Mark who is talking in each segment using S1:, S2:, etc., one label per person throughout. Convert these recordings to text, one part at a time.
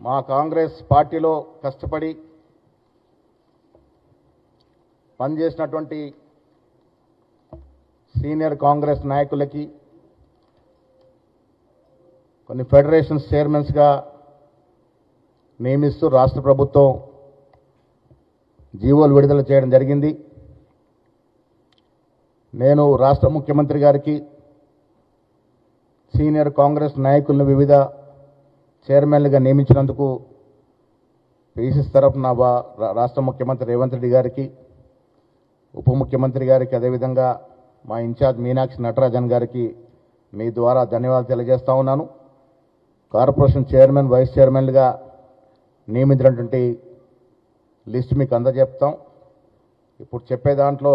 S1: మా కాంగ్రెస్ పార్టీలో కష్టపడి పనిచేసినటువంటి సీనియర్ కాంగ్రెస్ నాయకులకి కొన్ని ఫెడరేషన్స్ చైర్మన్స్గా నియమిస్తూ రాష్ట్ర ప్రభుత్వం జీవోలు విడుదల చేయడం జరిగింది. నేను రాష్ట్ర ముఖ్యమంత్రి గారికి సీనియర్ కాంగ్రెస్ నాయకులను వివిధ చైర్మన్లుగా నియమించినందుకు పీసీసీ తరఫున రాష్ట్ర ముఖ్యమంత్రి రేవంత్ రెడ్డి గారికి, ఉప ముఖ్యమంత్రి గారికి, అదేవిధంగా మా ఇన్ఛార్జ్ మీనాక్షి నటరాజన్ గారికి మీ ద్వారా ధన్యవాదాలు తెలియజేస్తా ఉన్నాను. కార్పొరేషన్ చైర్మన్, వైస్ చైర్మన్లుగా నియమించినటువంటి లిస్ట్ మీకు అందజెప్తాం. ఇప్పుడు చెప్పే దాంట్లో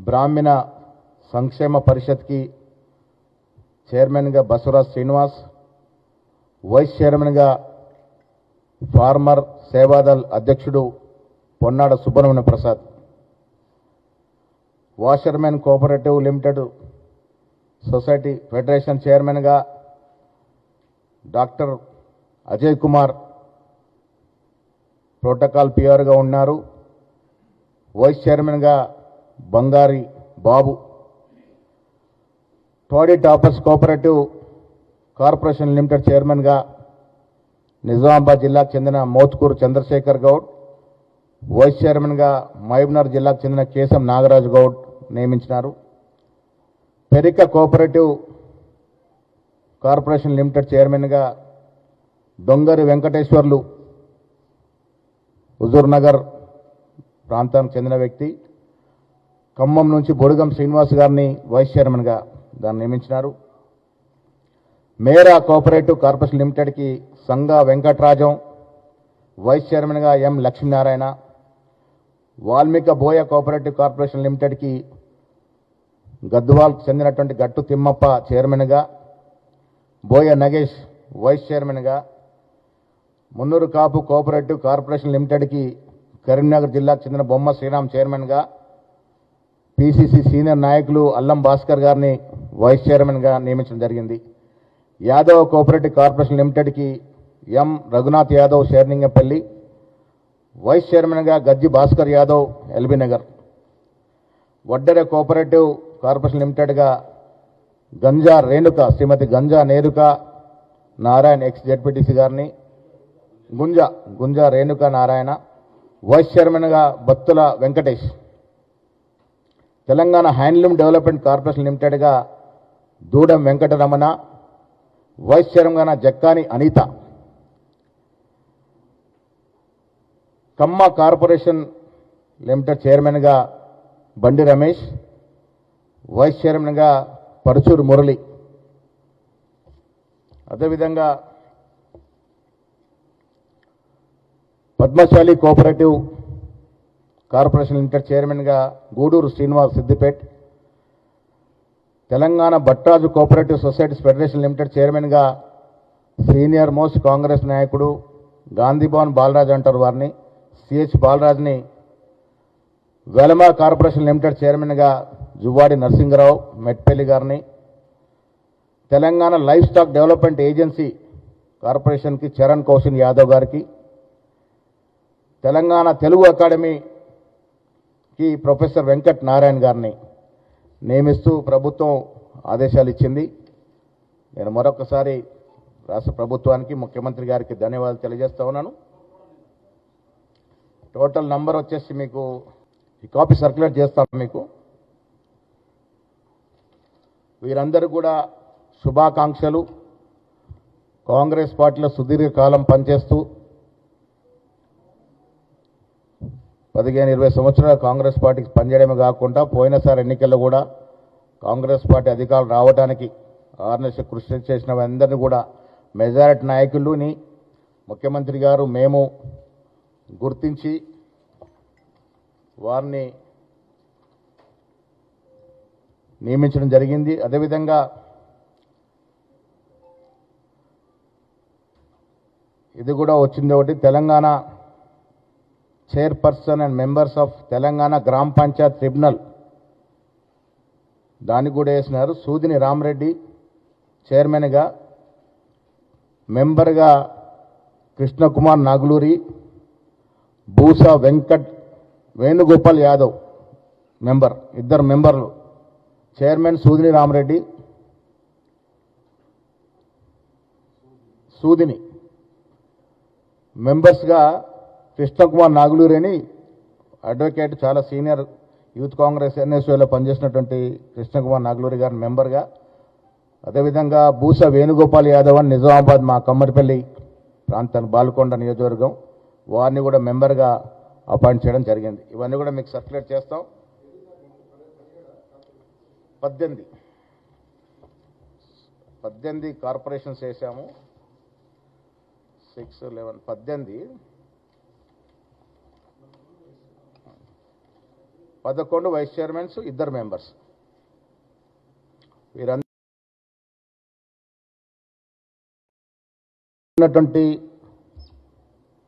S1: బ్రాహ్మణ సంక్షేమ పరిషత్కి చైర్మన్గా బసవరాజ్ శ్రీనివాస్, వైస్ చైర్మన్గా ఫార్మర్ సేవాదల్ అధ్యక్షుడు Ponnada Subrahmanya Prasad, washermen cooperative limited society federation చైర్మన్గా డాక్టర్ అజయ్ కుమార్ ప్రోటోకాల్ పిఆర్గా ఉన్నారు. వైస్ చైర్మన్గా బంగారి బాబు, టోడీ టాపర్స్ కోఆపరేటివ్ కార్పొరేషన్ లిమిటెడ్ చైర్మన్గా నిజామాబాద్ జిల్లాకు చెందిన మోత్కూరు చంద్రశేఖర్ గౌడ్, వైస్ చైర్మన్గా మహబూబ్నగర్ జిల్లాకు చెందిన కేశం నాగరాజు గౌడ్ నియమించినారు. పెరిక కోఆపరేటివ్ కార్పొరేషన్ లిమిటెడ్ చైర్మన్గా దొంగరి వెంకటేశ్వర్లు హుజూర్నగర్ ప్రాంతానికి చెందిన వ్యక్తి, ఖమ్మం నుంచి బొడుగం శ్రీనివాస్ గారిని వైస్ చైర్మన్గా దాన్ని నియమించినారు. మేరా కోఆపరేటివ్ కార్పొరేషన్ లిమిటెడ్కి సంగా వెంకటరాజం, వైస్ చైర్మన్గా ఎం లక్ష్మీనారాయణ. వాల్మీక బోయ కోఆపరేటివ్ కార్పొరేషన్ లిమిటెడ్కి గద్వాల్కు చెందినటువంటి గట్టు తిమ్మప్ప చైర్మన్గా, బోయ నగేష్ వైస్ చైర్మన్గా. మున్నూరు కాపు కోఆపరేటివ్ కార్పొరేషన్ లిమిటెడ్కి కరీంనగర్ జిల్లాకు చెందిన బొమ్మ శ్రీరామ్ చైర్మన్గా, పీసీసీ సీనియర్ నాయకులు అల్లం భాస్కర్ గారిని వైస్ చైర్మన్గా నియమించడం జరిగింది. యాదవ్ కోఆపరేటివ్ కార్పొరేషన్ లిమిటెడ్కి ఎం రఘునాథ్ యాదవ్ షేర్లింగంపల్లి, వైస్ చైర్మన్గా గజ్జి భాస్కర్ యాదవ్ ఎల్బీ నగర్. వడ్డెర కోఆపరేటివ్ కార్పొరేషన్ లిమిటెడ్గా గంజా రేణుక శ్రీమతి గంజా నేరుక నారాయణ ఎక్స్ జెడ్పీటీసీ గారిని, గుంజా రేణుక నారాయణ. వైస్ చైర్మన్గా Battula Venkatesh. Telangana handloom development corporation లిమిటెడ్గా దూడం వెంకటరమణ, వైస్ చైర్మన్గా జక్కాని అనిత. కమ్మ కార్పొరేషన్ లిమిటెడ్ చైర్మన్గా బండి రమేష్, వైస్ చైర్మన్గా పరుచూరు మురళి. అదేవిధంగా పద్మశాలి కోఆపరేటివ్ కార్పొరేషన్ లిమిటెడ్ చైర్మన్గా Gudur Srinivas Siddipet. Telangana భట్రాజు cooperative societies federation limited చైర్మన్గా సీనియర్ మోస్ట్ కాంగ్రెస్ నాయకుడు గాంధీభవన్ బాలరాజ్ అంటారు వారిని, సిహెచ్ బాలరాజ్ని. వెలమా కార్పొరేషన్ లిమిటెడ్ చైర్మన్గా జువ్వాడి నరసింగరావు మెట్పల్లి గారిని. Telangana life stack development agency కార్పొరేషన్కి చరణ్ కౌశల్ యాదవ్ గారికి. తెలంగాణ తెలుగు అకాడమీకి ప్రొఫెసర్ వెంకట్ నారాయణ గారిని నియమిస్తూ ప్రభుత్వం ఆదేశాలు ఇచ్చింది. నేను మరొకసారి రాష్ట్ర ప్రభుత్వానికి, ముఖ్యమంత్రి గారికి ధన్యవాదాలు తెలియజేస్తా ఉన్నాను. టోటల్ నంబర్ వచ్చేసి మీకు ఈ కాపీ సర్క్యులేట్ చేస్తాను మీకు. వీరందరూ కూడా శుభాకాంక్షలు. కాంగ్రెస్ పార్టీలో సుదీర్ఘకాలం పనిచేస్తూ 15-20 సంవత్సరాలు కాంగ్రెస్ పార్టీకి పనిచేయడమే కాకుండా పోయినసారి ఎన్నికల్లో కూడా కాంగ్రెస్ పార్టీ అధికారులు రావడానికి ఆర్ఎన్ఎస్ కృషి చేసిన అందరినీ కూడా మెజారిటీ నాయకులని ముఖ్యమంత్రి గారు మేము గుర్తించి వారిని నియమించడం జరిగింది. అదేవిధంగా ఇది కూడా వచ్చింది ఒకటి, Telangana chairperson and members of Telangana గ్రామ పంచాయత్ ట్రిబ్యునల్ దానికి కూడా వేసినారు. సూదిని రామరెడ్డి చైర్మన్గా, మెంబర్గా కృష్ణకుమార్ నాగులూరి, బూసా వెంకట్ వేణుగోపాల్ యాదవ్ మెంబర్, ఇద్దరు మెంబర్లు. చైర్మన్ సూదిని రామరెడ్డి, సూదిని. మెంబర్స్గా కృష్ణకుమార్ నాగులూరి అని అడ్వకేట్, చాలా సీనియర్ యూత్ కాంగ్రెస్ ఎన్ఎస్యూలో పనిచేసినటువంటి కృష్ణకుమార్ నాగులూరి గారిని మెంబర్గా, అదేవిధంగా బూసా వేణుగోపాల్ యాదవ్ అని నిజామాబాద్ మా కమ్మరిపల్లి ప్రాంతాన్ని బాల్కొండ నియోజకవర్గం, వారిని కూడా మెంబర్గా అపాయింట్ చేయడం జరిగింది. ఇవన్నీ కూడా మీకు సర్క్యులేట్ చేస్తాం. 18 కార్పొరేషన్స్ వేసాము. 6, 11, 18, 11 వైస్ చైర్మన్స్, ఇద్దరు మెంబర్స్. వీరందరినటువంటి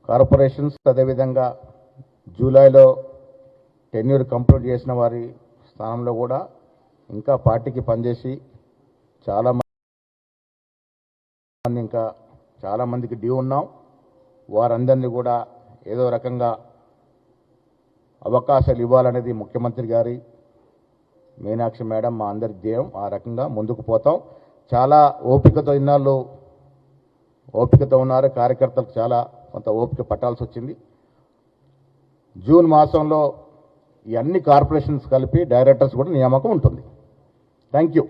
S1: కార్పొరేషన్స్ అదేవిధంగా జూలైలో టెన్యూర్ కంప్లీట్ చేసిన వారి స్థానంలో కూడా ఇంకా పార్టీకి పనిచేసి చాలా మందికి డ్యూ ఉన్నాం. వారందరినీ కూడా ఏదో రకంగా అవకాశాలు ఇవ్వాలనేది ముఖ్యమంత్రి గారి, మీనాక్షి మేడం, మా అందరి ధ్యేయం. ఆ రకంగా ముందుకు పోతాం. చాలా ఓపికతో ఇన్నాళ్ళు ఓపికతో ఉన్నారు కార్యకర్తలకు, చాలా కొంత ఓపిక పట్టాల్సి వచ్చింది. జూన్ మాసంలో ఈ అన్ని కార్పొరేషన్స్ కలిపి డైరెక్టర్స్ కూడా నియామకం ఉంటుంది. Thank you.